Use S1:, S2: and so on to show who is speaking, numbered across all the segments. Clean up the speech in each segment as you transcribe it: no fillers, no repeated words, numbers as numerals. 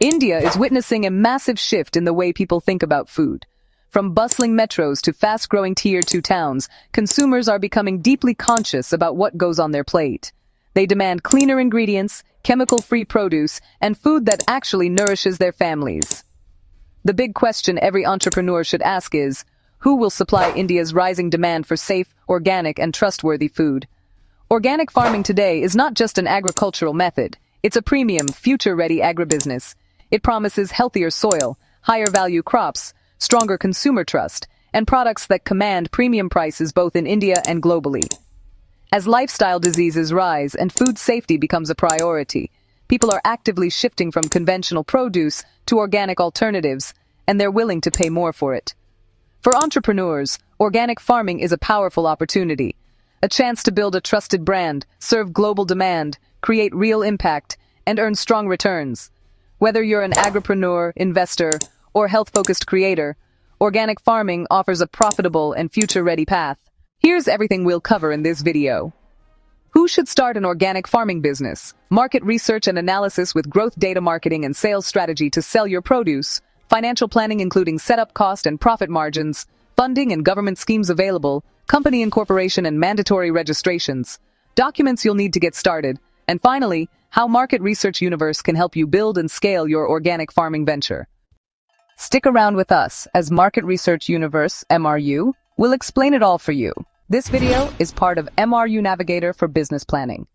S1: India is witnessing a massive shift in the way people think about food. From bustling metros to fast-growing Tier 2 towns, consumers are becoming deeply conscious about what goes on their plate. They demand cleaner ingredients, chemical-free produce, and food that actually nourishes their families. The big question every entrepreneur should ask is, who will supply India's rising demand for safe, organic, and trustworthy food? Organic farming today is not just an agricultural method. It's a premium, future-ready agribusiness. It promises healthier soil, higher-value crops, stronger consumer trust, and products that command premium prices both in India and globally. As lifestyle diseases rise and food safety becomes a priority, people are actively shifting from conventional produce to organic alternatives, and they're willing to pay more for it. For entrepreneurs, organic farming is a powerful opportunity, a chance to build a trusted brand, serve global demand, create real impact, and earn strong returns. Whether you're an agripreneur, investor, or health-focused creator, organic farming offers a profitable and future-ready path. Here's everything we'll cover in this video. Who should start an organic farming business? Market research and analysis with growth data marketing and sales strategy to sell your produce. Financial planning including setup cost and profit margins. Funding and government schemes available. Company incorporation and mandatory registrations. Documents you'll need to get started. And finally, how Market Research Universe can help you build and scale your organic farming venture. Stick around with us as Market Research Universe, MRU, will explain it all for you. This video is part of MRU Navigator for Business Planning.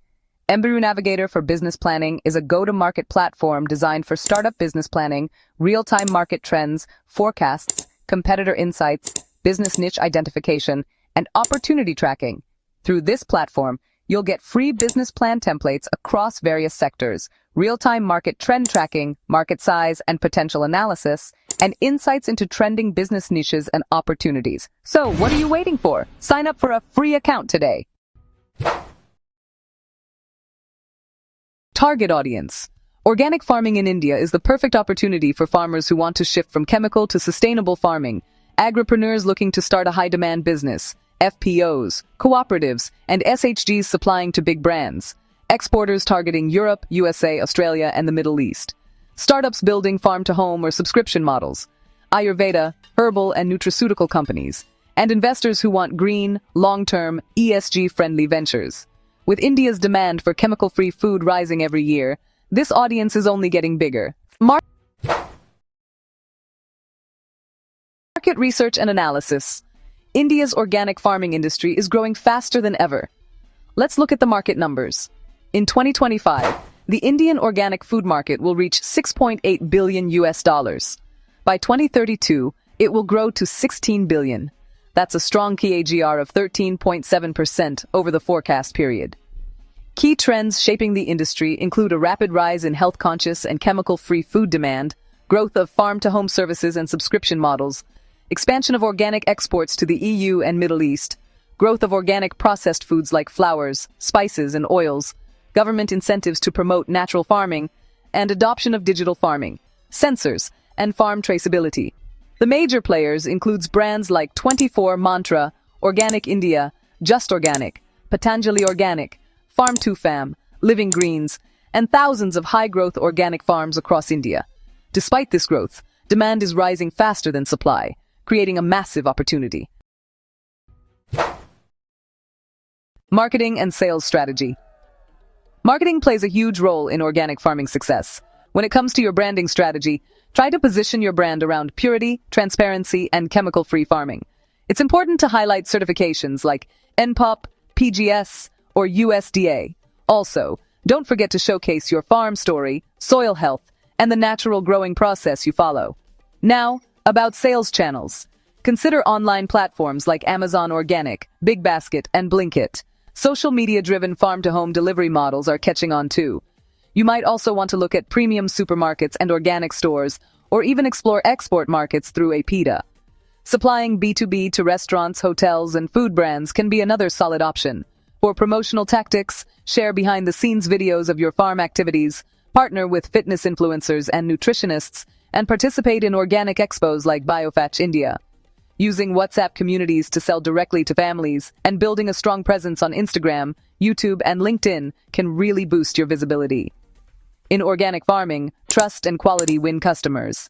S1: MRU Navigator for Business Planning is a go-to-market platform designed for startup business planning, real-time market trends, forecasts, competitor insights, business niche identification, and opportunity tracking. Through this platform, you'll get free business plan templates across various sectors, real-time market trend tracking, market size and potential analysis, and insights into trending business niches and opportunities. So, what are you waiting for? Sign up for a free account today. Target audience. Organic farming in India is the perfect opportunity for farmers who want to shift from chemical to sustainable farming, agripreneurs looking to start a high-demand business, FPOs, cooperatives, and SHGs supplying to big brands, exporters targeting Europe, USA, Australia, and the Middle East, startups building farm-to-home or subscription models, Ayurveda, herbal, and nutraceutical companies, and investors who want green, long-term, ESG-friendly ventures. With India's demand for chemical-free food rising every year, this audience is only getting bigger. Market research and analysis. India's organic farming industry is growing faster than ever. Let's look at the market numbers. In 2025, the Indian organic food market will reach $6.8 billion. By 2032, it will grow to $16 billion. That's a strong CAGR of 13.7% over the forecast period. Key trends shaping the industry include a rapid rise in health-conscious and chemical-free food demand, growth of farm-to-home services and subscription models, expansion of organic exports to the EU and Middle East, growth of organic processed foods like flours, spices, and oils, government incentives to promote natural farming, and adoption of digital farming, sensors, and farm traceability. The major players includes brands like 24 Mantra, Organic India, Just Organic, Patanjali Organic, Farm to Fam, Living Greens, and thousands of high-growth organic farms across India. Despite this growth, demand is rising faster than supply, creating a massive opportunity. Marketing and sales strategy. Marketing plays a huge role in organic farming success. When it comes to your branding strategy, try to position your brand around purity, transparency, and chemical-free farming. It's important to highlight certifications like NPOP, PGS, or USDA. Also, don't forget to showcase your farm story, soil health, and the natural growing process you follow. Now, about sales channels. Consider online platforms like Amazon Organic, Big Basket, and Blinkit. Social media-driven farm-to-home delivery models are catching on too. You might also want to look at premium supermarkets and organic stores, or even explore export markets through APIDA. Supplying B2B to restaurants, hotels, and food brands can be another solid option. For promotional tactics, share behind-the-scenes videos of your farm activities, partner with fitness influencers and nutritionists, and participate in organic expos like Biofetch India. Using WhatsApp communities to sell directly to families and building a strong presence on Instagram, YouTube, and LinkedIn can really boost your visibility. In organic farming, trust and quality win customers.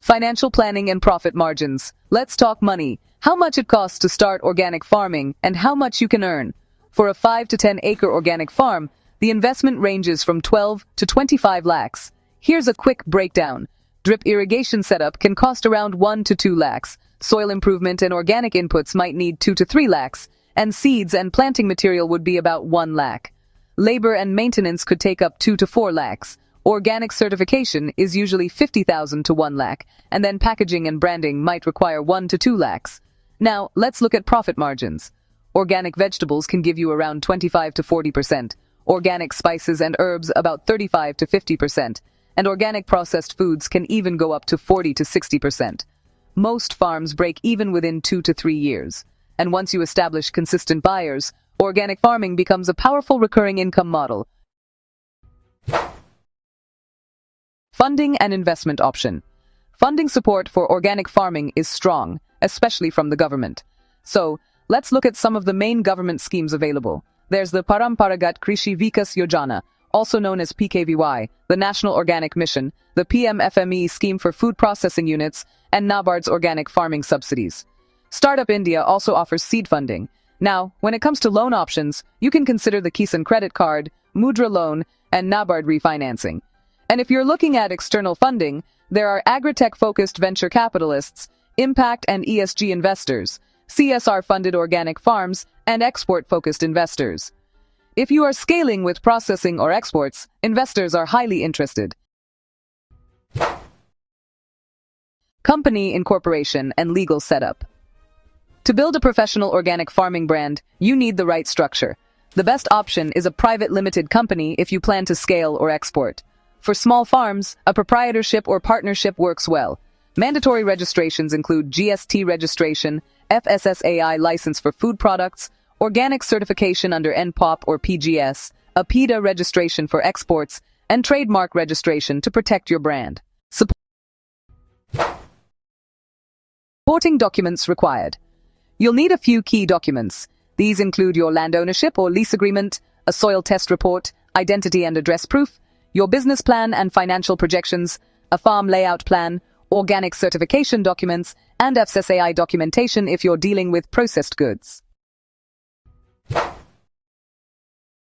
S1: Financial planning and profit margins. Let's talk money. How much it costs to start organic farming and how much you can earn. For a 5 to 10 acre organic farm, the investment ranges from 12 to 25 lakhs. Here's a quick breakdown. Drip irrigation setup can cost around 1 to 2 lakhs. Soil improvement and organic inputs might need 2 to 3 lakhs. And seeds and planting material would be about 1 lakh. Labor and maintenance could take up 2 to 4 lakhs. Organic certification is usually 50,000 to 1 lakh, and then packaging and branding might require 1 to 2 lakhs. Now, let's look at profit margins. Organic vegetables can give you around 25 to 40%, organic spices and herbs about 35 to 50%, and organic processed foods can even go up to 40 to 60%. Most farms break even within 2 to 3 years, and once you establish consistent buyers, organic farming becomes a powerful recurring income model. Funding and investment option. Funding support for organic farming is strong, especially from the government. So, let's look at some of the main government schemes available. There's the Paramparagat Krishi Vikas Yojana, also known as PKVY, the National Organic Mission, the PMFME scheme for food processing units, and NABARD's organic farming subsidies. Startup India also offers seed funding. Now, when it comes to loan options, you can consider the Kisan credit card, Mudra loan, and NABARD refinancing. And if you're looking at external funding, there are agri-tech-focused venture capitalists, impact and ESG investors, CSR-funded organic farms, and export-focused investors. If you are scaling with processing or exports, investors are highly interested. Company incorporation and legal setup. To build a professional organic farming brand, you need the right structure. The best option is a private limited company if you plan to scale or export. For small farms, a proprietorship or partnership works well. Mandatory registrations include GST registration, FSSAI license for food products, organic certification under NPOP or PGS, a PETA registration for exports, and trademark registration to protect your brand. Supporting documents required. You'll need a few key documents. These include your land ownership or lease agreement, a soil test report, identity and address proof, your business plan and financial projections, a farm layout plan, organic certification documents, and FSSAI documentation if you're dealing with processed goods.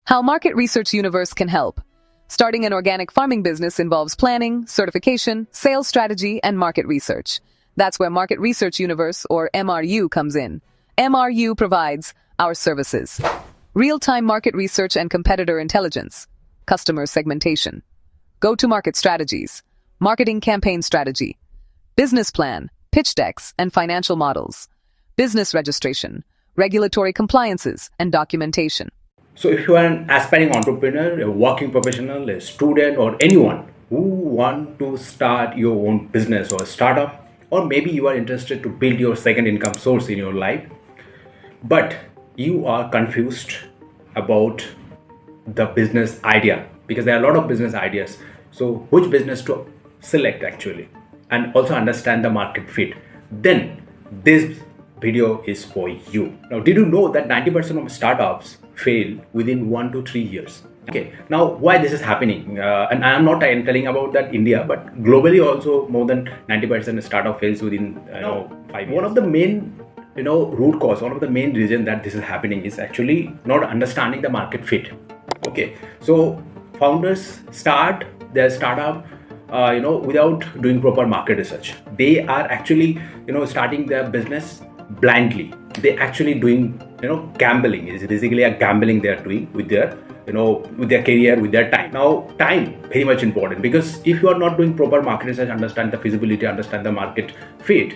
S1: How Market Research Universe can help. Starting an organic farming business involves planning, certification, sales strategy, and market research. That's where Market Research Universe, or MRU, comes in. MRU provides our services: real-time market research and competitor intelligence, customer segmentation, go-to-market strategies, marketing campaign strategy, business plan, pitch decks, and financial models, business registration, regulatory compliances, and documentation.
S2: So if you are an aspiring entrepreneur, a working professional, a student, or anyone who want to start your own business or startup, or maybe you are interested to build your second income source in your life, but you are confused about the business idea, because there are a lot of business ideas. So which business to select actually, and also understand the market fit, then this video is for you. Now, did you know that 90% of startups fail within 1 to 3 years? Okay, now why this is happening? And I am not telling about that India, but globally also more than 90% of startup fails within 5 years. One of the main root cause, one of the main reason that this is happening is actually not understanding the market fit. Okay, so founders start their startup without doing proper market research. They are actually starting their business blindly. They actually doing gambling. It's basically a gambling they are doing with their with their career, with their time. Now, time very much important, because if you are not doing proper market research, understand the feasibility, understand the market fit,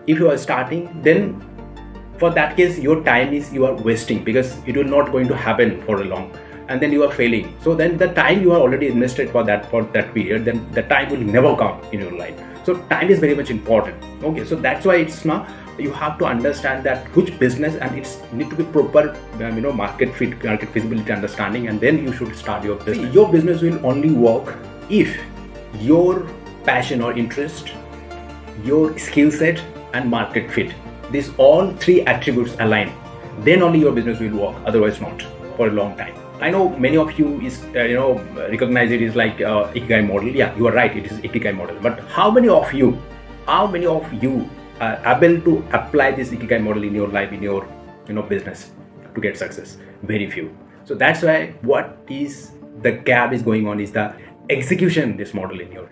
S2: if you are starting, then for that case your time is you are wasting, because it will not going to happen for a long, and then you are failing. So then the time you are already invested for that period, then the time will never come in your life. So time is very much important. Okay, so that's why it's now you have to understand that which business, and it's need to be proper market fit, market feasibility understanding, and then you should start your business. See, your business will only work if your passion or interest, your skill set, and market fit, these all three attributes align, then only your business will work, otherwise not for a long time. I know many of you is recognize it is like Ikigai model. Yeah, you are right. It is Ikigai model. But how many of you are able to apply this Ikigai model in your life, in your business to get success? Very few. So that's why what is the gap is going on is the execution this model in your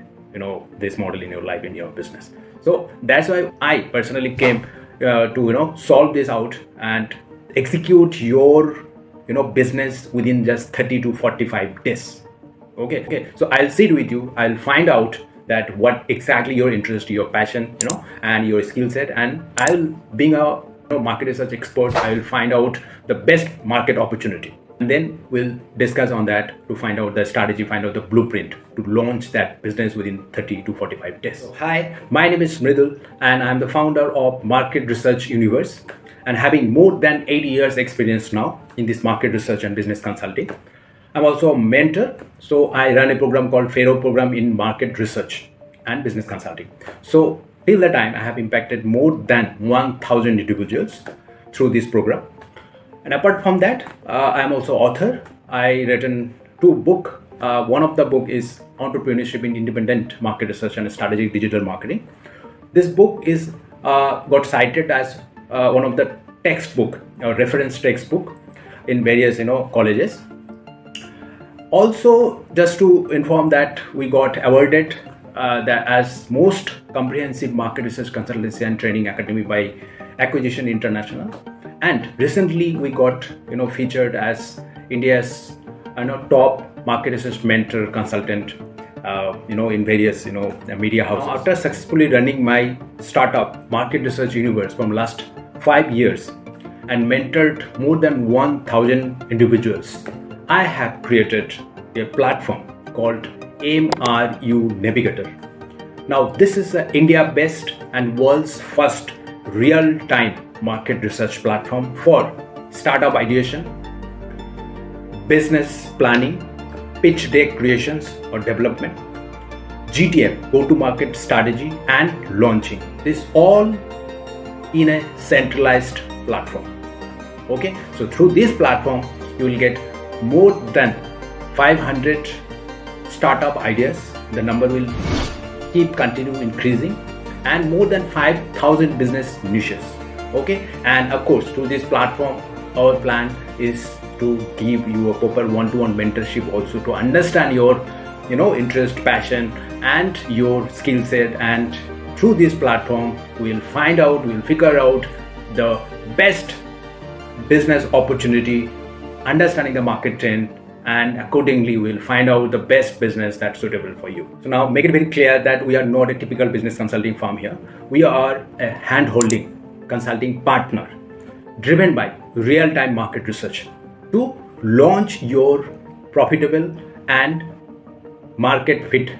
S2: this model in your life, in your business. So that's why I personally came to solve this out and execute your business within just 30 to 45 days. Okay, so I'll sit with you, I'll find out that what exactly your interest, your passion, and your skill set, and I'll being a market research expert, I will find out the best market opportunity, and then we'll discuss on that to find out the strategy, find out the blueprint to launch that business within 30 to 45 days. So, hi, my name is Mridul and I'm the founder of Market Research Universe, and having more than 8 years experience now in this market research and business consulting. I'm also a mentor, so I run a program called Pharaoh program in market research and business consulting. So till the time I have impacted more than 1,000 individuals through this program. And apart from that, I'm also author. I written 2 books. One of the book is Entrepreneurship in Independent Market Research and Strategic Digital Marketing. This book is got cited as one of the textbook or reference textbook in various colleges. Also, just to inform that we got awarded that as most comprehensive market research consultancy and training academy by Acquisition International, and recently we got featured as India's top market research mentor consultant in various media houses. After successfully running my startup Market Research Universe from last 5 years and mentored more than 1,000 individuals, I have created a platform called MRU Navigator. Now this is the India-based and world's first real-time market research platform for startup ideation, business planning, pitch deck creations or development, GTM, go-to-market strategy, and launching. This all in a centralized platform. Okay, so through this platform you will get more than 500 startup ideas. The number will keep continue increasing, and more than 5,000 business niches. Okay, and of course through this platform our plan is to give you a proper one-to-one mentorship also to understand your interest, passion, and your skill set. And through this platform we'll figure out the best business opportunity, understanding the market trend, and accordingly we'll find out the best business that's suitable for you. So now make it very clear that we are not a typical business consulting firm here. We are a hand-holding consulting partner driven by real-time market research to launch your profitable and market fit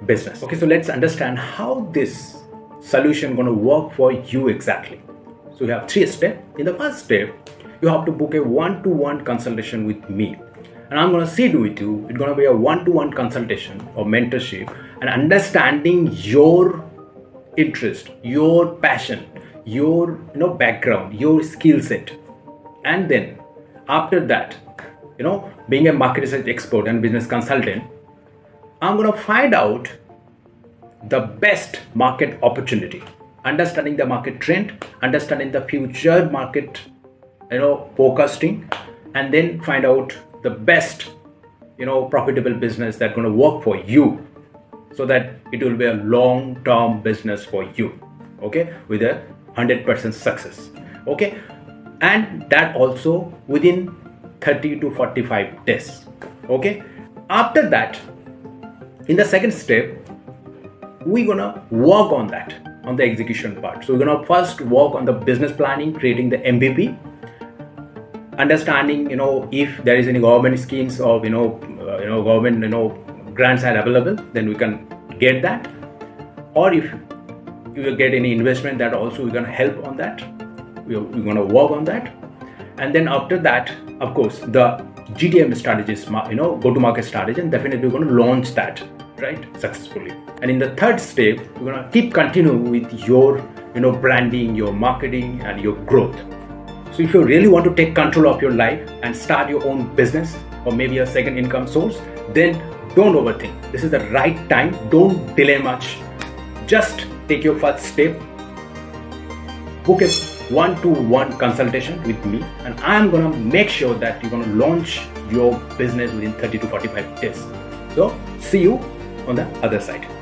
S2: business. Okay, so let's understand how this solution going to work for you exactly. So you have 3 steps. In the first step, you have to book a one-to-one consultation with me, and I'm going to sit with you. It's going to be a one-to-one consultation or mentorship and understanding your interest, your passion, your background, your skill set. And then after that, being a market research expert and business consultant, I'm going to find out the best market opportunity, understanding the market trend, understanding the future market forecasting, and then find out the best profitable business that's going to work for you, so that it will be a long-term business for you, okay, with a 100% success. Okay, and that also within 30 to 45 days. Okay, after that, in the second step, we're gonna work on that, on the execution part. So we're gonna first work on the business planning, creating the MVP, understanding if there is any government schemes or government grants are available, then we can get that, or if you will get any investment, that also we're gonna help on that. We're gonna work on that. And then after that, of course, the GTM strategies, go-to-market strategy, and definitely we're going to launch that, right, successfully. And in the third step, we're going to continue with your, branding, your marketing, and your growth. So if you really want to take control of your life and start your own business, or maybe a second income source, then don't overthink. This is the right time. Don't delay much. Just take your first step. Book a one-to-one consultation with me, and I'm gonna make sure that you're gonna launch your business within 30 to 45 days. So see you on the other side.